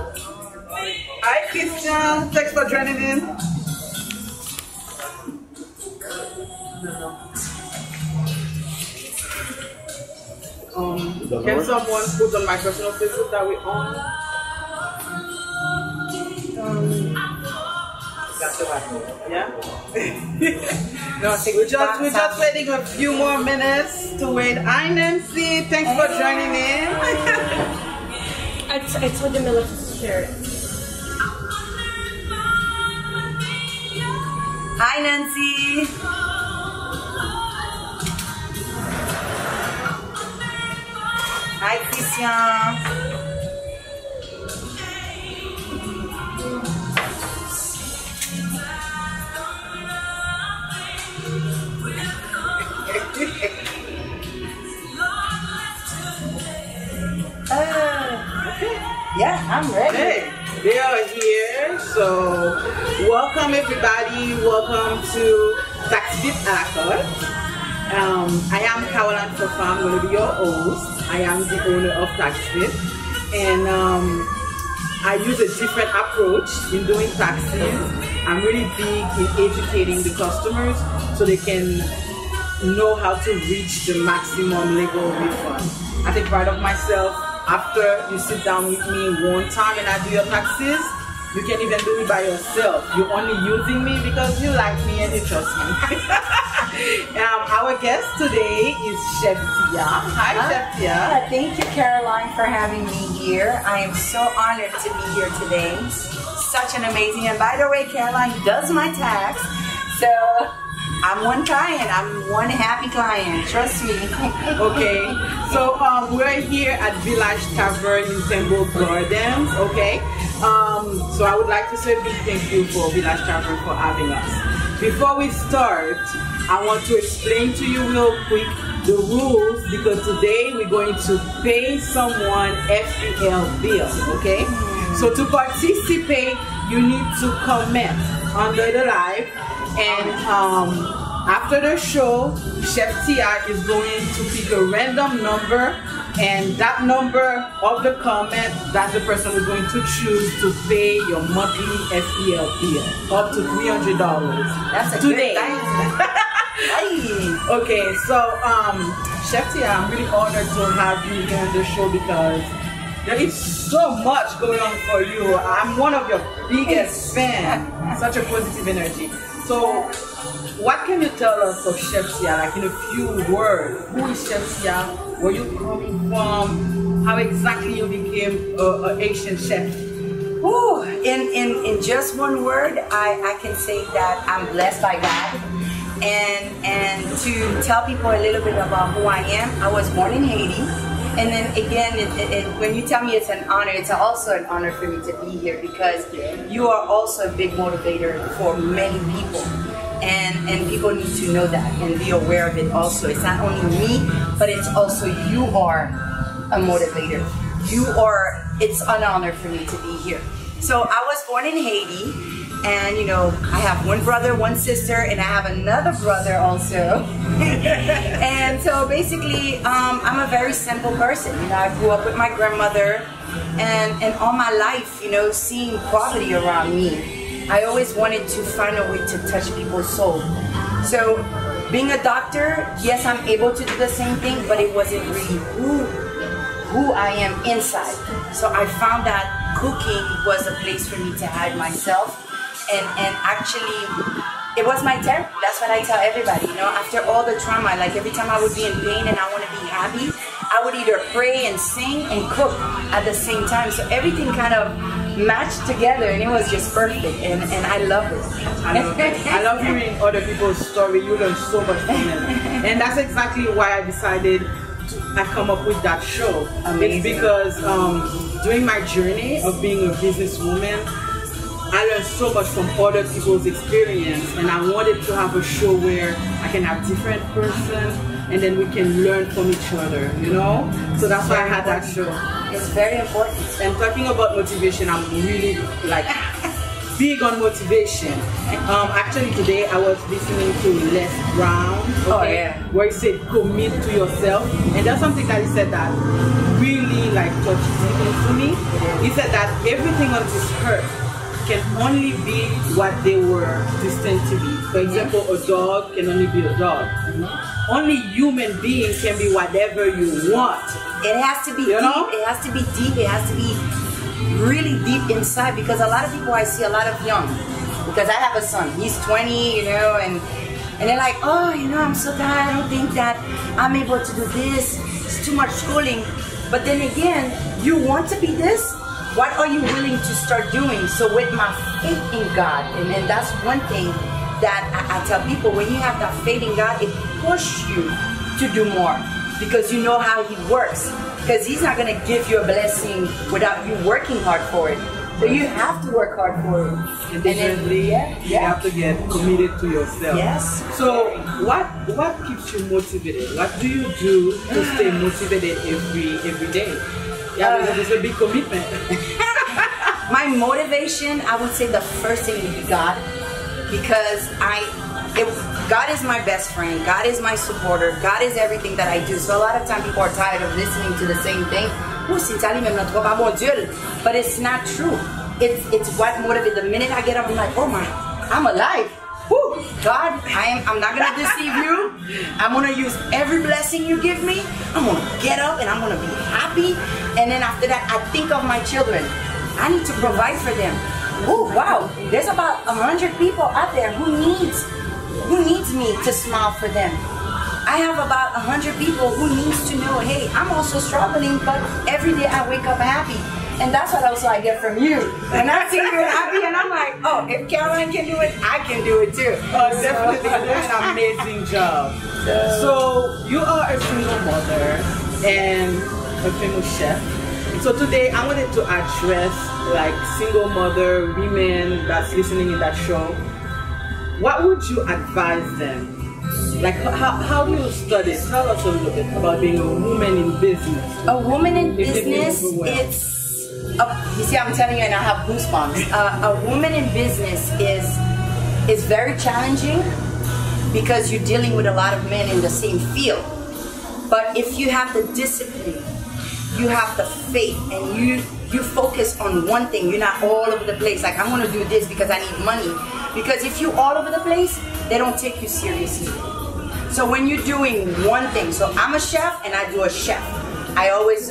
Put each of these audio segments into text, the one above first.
Hi, Christian. Thanks for joining in. Can someone put on my personal Facebook that we on? Yeah. No, I think we're just waiting a few more minutes to wait. Hi, Nancy. Thanks for joining in. I told them to share it. Hi, Nancy. Hi, Christian. Okay. Yeah, I'm ready. Hey, they are here. So, welcome everybody. Welcome to Taxfit Karoll-Ann. I am Karoll-Ann. I'm going to be your host. I am the owner of Taxfit, and I use a different approach in doing taxis. I'm really big in educating the customers so they can know how to reach the maximum legal refund. I take pride of myself. After you sit down with me one time and I do your taxes, you can even do it by yourself. You're only using me because you like me and you trust me. Our guest today is Chef Thia. Hi, Chef Thia. Thank you, Karoll-Ann, for having me here. I am so honored to be here today. Such an amazing, and by the way, Karoll-Ann does my tax, so I'm one client. I'm one happy client. Trust me. Okay. So we're here at Village Tavern in Temple Gardens. Okay. So I would like to say a big thank you for Village Tavern for having us. Before we start, I want to explain to you real quick the rules, because today we're going to pay someone FEL bill. Okay. So to participate, you need to comment under the live. And after the show, Chef Thia is going to pick a random number, and that number of the comment, that's the person who's going to choose to pay your monthly FEL bill, up to $300. That's a today. Nice. Okay, so Chef Thia, I'm really honored to have you here on the show because there is so much going on for you. I'm one of your biggest fans. Such a positive energy. So, what can you tell us of Chef Thia, like in a few words? Who is Chef Thia? Where you coming from? How exactly you became an Asian chef? Ooh, in just one word, I can say that I'm blessed by God. And to tell people a little bit about who I am, I was born in Haiti. And then again, when you tell me it's an honor, it's also an honor for me to be here because you are also a big motivator for many people. And people need to know that and be aware of it also. It's not only me, but it's also you are a motivator. It's an honor for me to be here. So I was born in Haiti, and you know, I have one brother, one sister, and I have another brother also. And so basically, I'm a very simple person. You know, I grew up with my grandmother, and all my life, you know, seeing poverty around me, I always wanted to find a way to touch people's soul. So being a doctor, yes, I'm able to do the same thing, but it wasn't really who I am inside. So I found that cooking was a place for me to hide myself, and actually it was my therapy. That's what I tell everybody, you know, after all the trauma, like every time I would be in pain and I want to be happy, I would either pray and sing and cook at the same time. So everything kind of matched together, and it was just perfect, and I love it. I love hearing other people's story. You learn so much from it. And that's exactly why I decided I come up with that show. Amazing. It's because during my journey of being a businesswoman, I learned so much from other people's experience, and I wanted to have a show where I can have different persons and then we can learn from each other, you know? So that's why I had that show. It's very important. And talking about motivation, I'm really like big on motivation. Actually today I was listening to Les Brown, okay, where he said commit to yourself, and there's something that he said that really really like touched deep into me. He said that everything on this earth can only be what they were destined to be. For example, a dog can only be a dog. Only human beings can be whatever you want. It has to be deep. It has to be deep. It has to be really deep inside, because a lot of people, I see a lot of young, because I have a son, he's 20, you know, and they're like, oh, you know, I'm so tired, I don't think that I'm able to do this, it's too much schooling. But then again, you want to be this, what are you willing to start doing? So with my faith in God, and that's one thing that I tell people, when you have that faith in God, it pushes you to do more, because you know how He works. Because He's not going to give you a blessing without you working hard for it. So you have to work hard for it. And then you have to get committed to yourself. Yes. So what keeps you motivated? What do you do to stay motivated every day? Yeah, because it's a big commitment. My motivation, I would say the first thing would be God. Because God is my best friend. God is my supporter. God is everything that I do. So a lot of times people are tired of listening to the same thing. But it's not true. It's what motivates. The minute I get up, I'm like, oh my, I'm alive. Woo, God, I'm not gonna deceive you. I'm gonna use every blessing you give me. I'm gonna get up and I'm gonna be happy. And then after that, I think of my children. I need to provide for them. Oh wow, there's about 100 people out there who needs me to smile for them. I have about 100 people who needs to know, hey, I'm also struggling, but every day I wake up happy. And that's what also I get from you. And I see you're happy, and I'm like, oh, if Karoll-Ann can do it, I can do it too. Oh, definitely. You're doing an amazing job. So you are a single mother and a famous chef. So today I wanted to address like single mother women that's listening in that show. What would you advise them? Like how do you study? Tell us a little bit about being a woman in business. A woman in business, you see, I'm telling you, and I have goosebumps. A woman in business is very challenging, because you're dealing with a lot of men in the same field. But if you have the discipline, you have the faith, and you focus on one thing, you're not all over the place. Like, I'm going to do this because I need money. Because if you're all over the place, they don't take you seriously. So when you're doing one thing, so I'm a chef and I do a chef. I was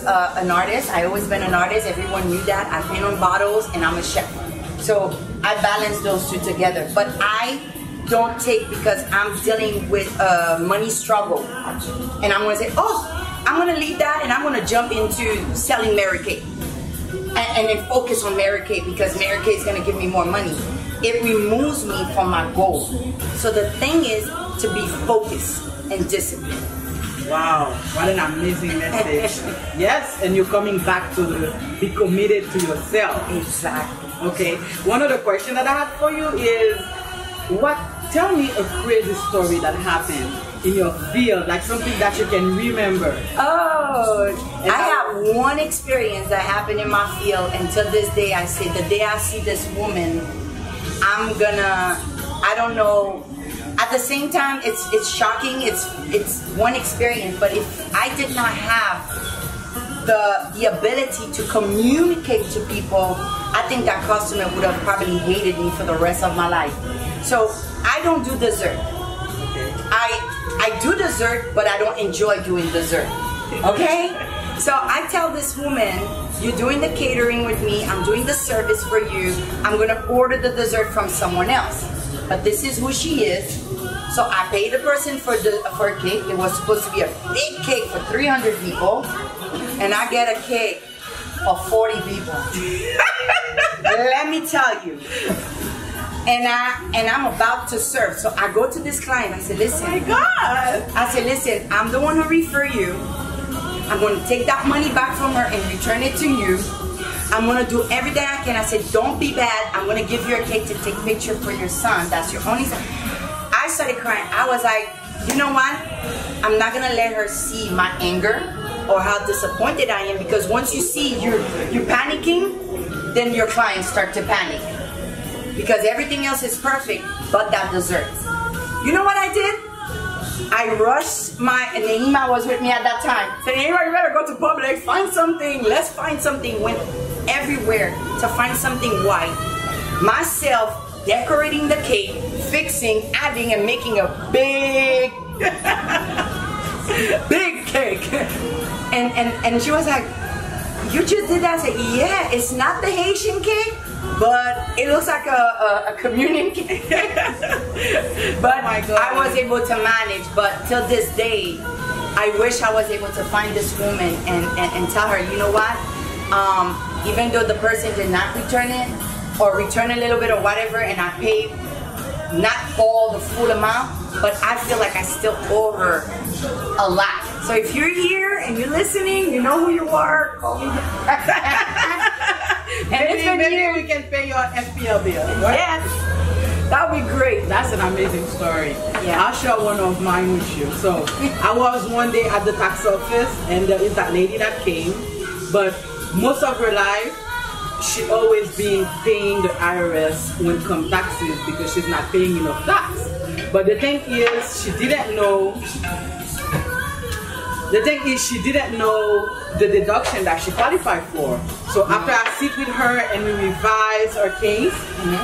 an artist. I always been an artist. Everyone knew that. I paint on bottles and I'm a chef. So I balance those two together. But I don't take, because I'm dealing with money struggle. And I'm going to say, oh, I'm going to leave that and I'm going to jump into selling Mary Kay. And then focus on Mary Kay, because Mary Kay is going to give me more money. It removes me from my goal. So the thing is to be focused and disciplined. Wow, what an amazing message. Yes, and you're coming back to be committed to yourself. Exactly. Okay, one other question that I have for you is, tell me a crazy story that happened in your field, like something that you can remember. Oh, I have one experience that happened in my field, and to this day I say, the day I see this woman, I don't know. At the same time, it's shocking. It's one experience, but if I did not have the ability to communicate to people, I think that customer would have probably hated me for the rest of my life. So I don't do dessert. Okay. I do dessert, but I don't enjoy doing dessert. Okay? So I tell this woman, you're doing the catering with me, I'm doing the service for you, I'm gonna order the dessert from someone else. But this is who she is. So I paid the person for a cake. It was supposed to be a big cake for 300 people, and I get a cake for 40 people. Let me tell you. And I'm about to serve. So I go to this client. I said, listen. Oh my God. I said, listen, I'm the one who referred you. I'm going to take that money back from her and return it to you. I'm going to do everything I can. I said, don't be bad. I'm going to give you a cake to take a picture for your son. That's your only son. I started crying. I was like, you know what? I'm not going to let her see my anger or how disappointed I am, because once you see you're panicking, then your clients start to panic. Because everything else is perfect but that dessert. You know what I did? I rushed and Naima was with me at that time. Said, Naima, you better go to Publix, find something. Let's find something. Went everywhere to find something white. Myself decorating the cake, fixing, adding, and making a big, big cake. And she was like, you just did that? I said, yeah, it's not the Haitian cake, but it looks like a communion cake. But oh my God. I was able to manage, but till this day, I wish I was able to find this woman and tell her, you know what, even though the person did not return it, or return a little bit or whatever, and I paid not all the full amount, but I feel like I still owe her a lot. So if you're here and you're listening, you know who you are. Call me. Maybe we can pay your FPL bill. Right? Yes, that would be great. That's an amazing story. Yeah. I'll share one of mine with you. So I was one day at the tax office, and there is that lady that came, but most of her life, she always been paying the IRS when it comes taxes because she's not paying enough tax. But the thing is, she didn't know. The thing is, she didn't know the deduction that she qualified for. So after I sit with her and we revise her case,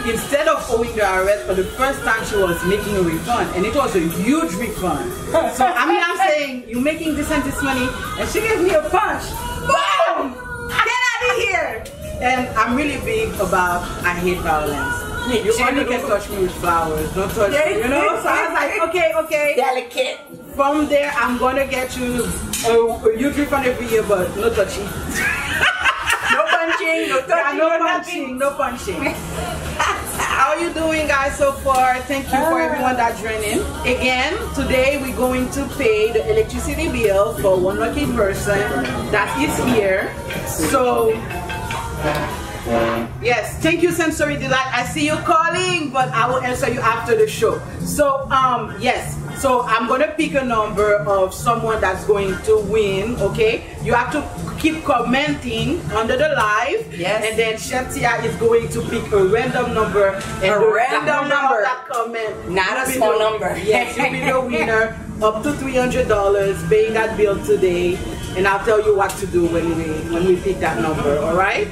instead of owing the IRS, for the first time she was making a refund, and it was a huge refund. So I mean, I'm saying, you're making this and this money, and she gave me a punch. Boom! Get out of here! And I'm really big about, I hate violence. You only can touch me with flowers, don't touch me, you know? So I was like, okay. Delicate. From there, I'm gonna get you a huge refund every year, but no touching. No punching, no touching, no punching. How are you doing, guys, so far? Thank you for everyone that joined in. Again, today we're going to pay the electricity bill for one lucky person that is here. So, yes, thank you, Sensory Delight. I see you calling, but I will answer you after the show. So, yes. So I'm gonna pick a number of someone that's going to win, okay? You have to keep commenting under the live. Yes. And then Chef Thia is going to pick a random number. And a random number. That comment. Not a small number. Yes, you'll be the winner. Up to $300, paying that bill today. And I'll tell you what to do when we pick that number, alright?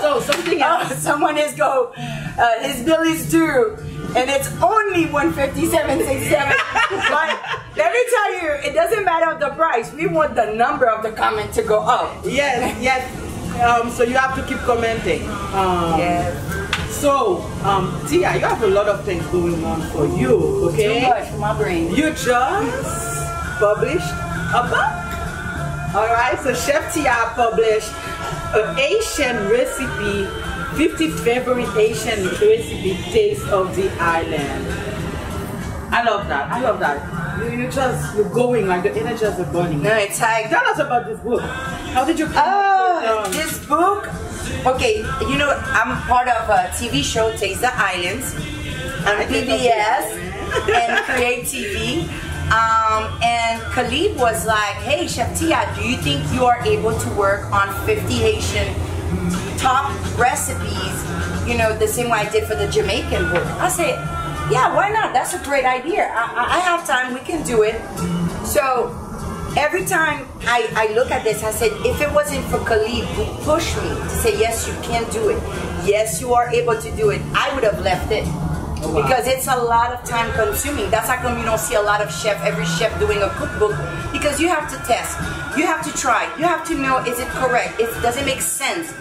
So something else. Someone is his bill is due. And it's only $157.67. But let me tell you, it doesn't matter the price. We want the number of the comment to go up. Yes. So you have to keep commenting. Yes. So, Thia, you have a lot of things going on for you, okay? Too much for my brain. You just published a book. Alright, so Chef Thia published an Asian recipe, 50 favorite Asian recipe taste of the island. I love that. You're going, like the energy is burning. No, it's like, tell us about this book. How did you come up with this book? Okay, you know, I'm part of a TV show, Taste the Islands, on PBS and Create TV. And Khalid was like, hey, Chef Thia, do you think you are able to work on 50 Haitian top recipes, you know, the same way I did for the Jamaican book? I said, yeah, why not? That's a great idea. I have time, we can do it. So every time I look at this, I said, if it wasn't for Khalid who pushed me to say, yes, you can do it, yes, you are able to do it, I would have left it. Oh, wow. Because it's a lot of time consuming. That's how come you don't see a lot of every chef doing a cookbook, because you have to test, you have to try, you have to know, is it correct, does it make sense,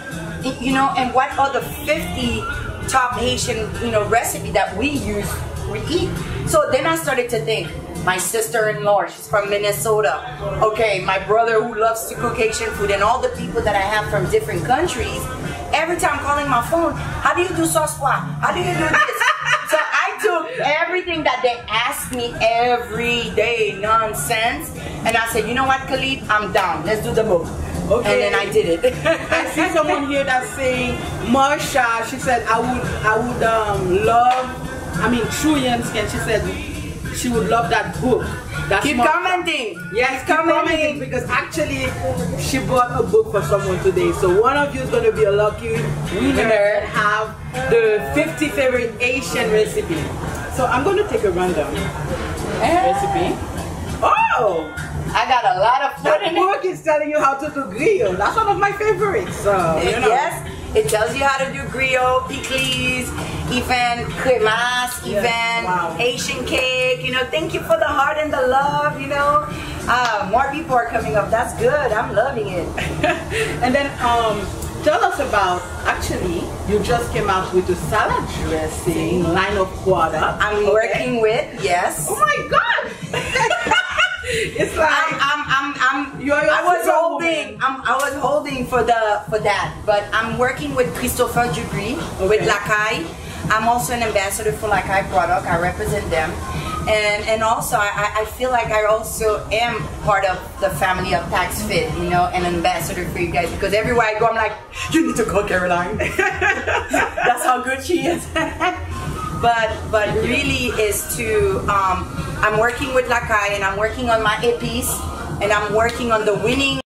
you know, and what are the 50 top Haitian, you know, recipe that we eat. So then I started to think, my sister-in-law, she's from Minnesota. Okay, my brother who loves to cook Haitian food, and all the people that I have from different countries. Every time calling my phone, how do you do sauce pois? How do you do this? So I took everything that they asked me every day, nonsense, and I said, you know what, Khalid, I'm down. Let's do the book. Okay. And then I did it. I see someone here that's saying, Marsha, she said, I would love, Truyan Skin, she said she would love that book. That's keep commenting. Yes, keep commenting, because actually she bought a book for someone today. So one of you is going to be a lucky winner and have the 50 favorite Asian recipe. So I'm going to take a rundown. recipe. Oh! I got a lot of food That in book is telling you how to do grill. That's one of my favorites. So, you know. Yes, it tells you how to do griot, pickles, even cremas, even Asian cake. You know, thank you for the heart and the love. You know, more people are coming up. That's good. I'm loving it. And then, tell us about, actually, you just came out with a salad dressing line of product. I'm working with, yes. Oh my God! It's like I was holding for that, but I'm working with Christopher Dubry with Lacaille. I'm also an ambassador for Lacaille product. I represent them, and also I feel like I also am part of the family of Taxfit, you know, an ambassador for you guys, because everywhere I go, I'm like, you need to call Karoll-Ann. That's how good she is. But really is to I'm working with Lacaille, and I'm working on my épices, and I'm working on the winning